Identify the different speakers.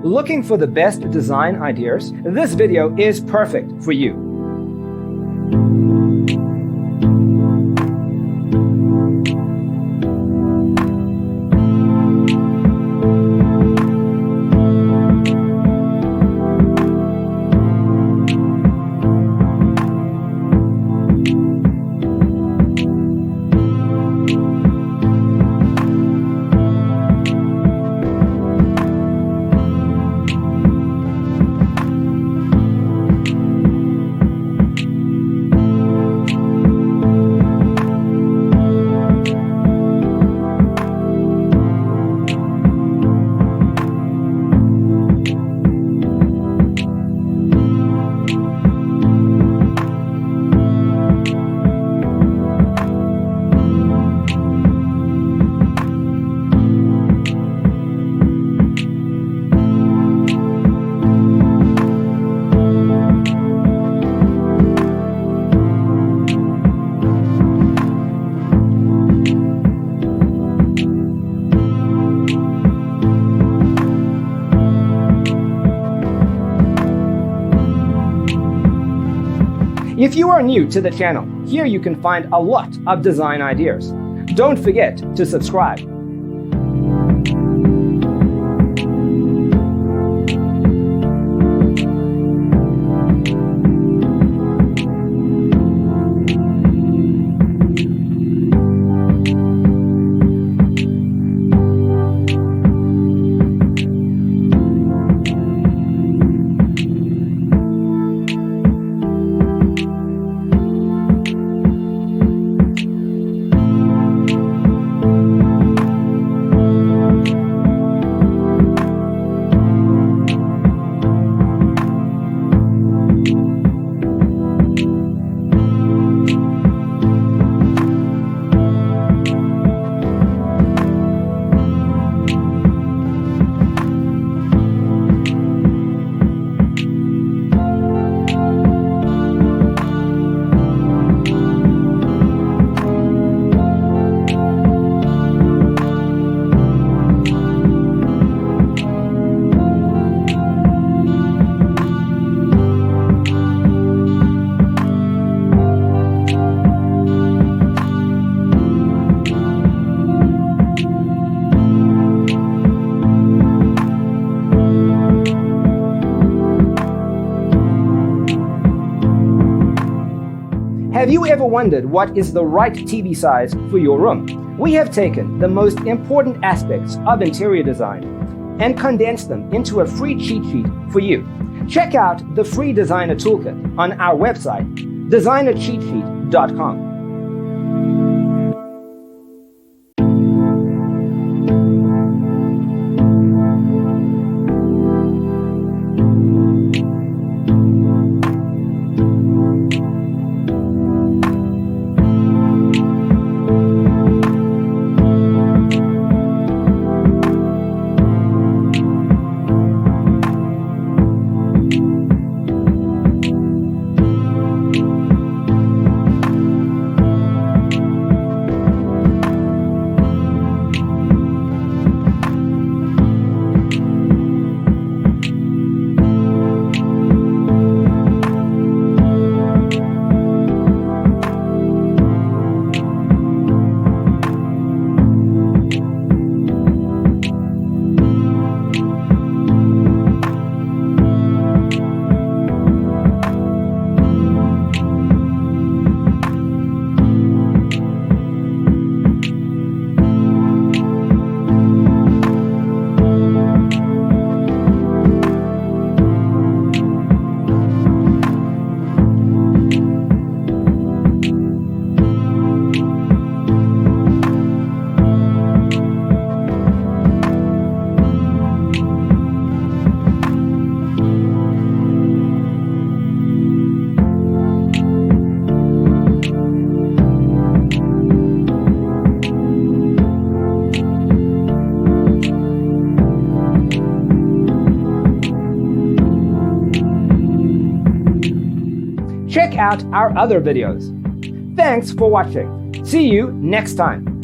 Speaker 1: Looking for the best design ideas? This video is perfect for you. If you are new to the channel, here you can find a lot of design ideas. Don't forget to subscribe. Have you ever wondered what is the right TV size for your room? We have taken the most important aspects of interior design and condensed them into a free cheat sheet for you. Check out the free designer toolkit on our website, designercheatsheet.com. Check out our other videos. Thanks for watching. See you next time.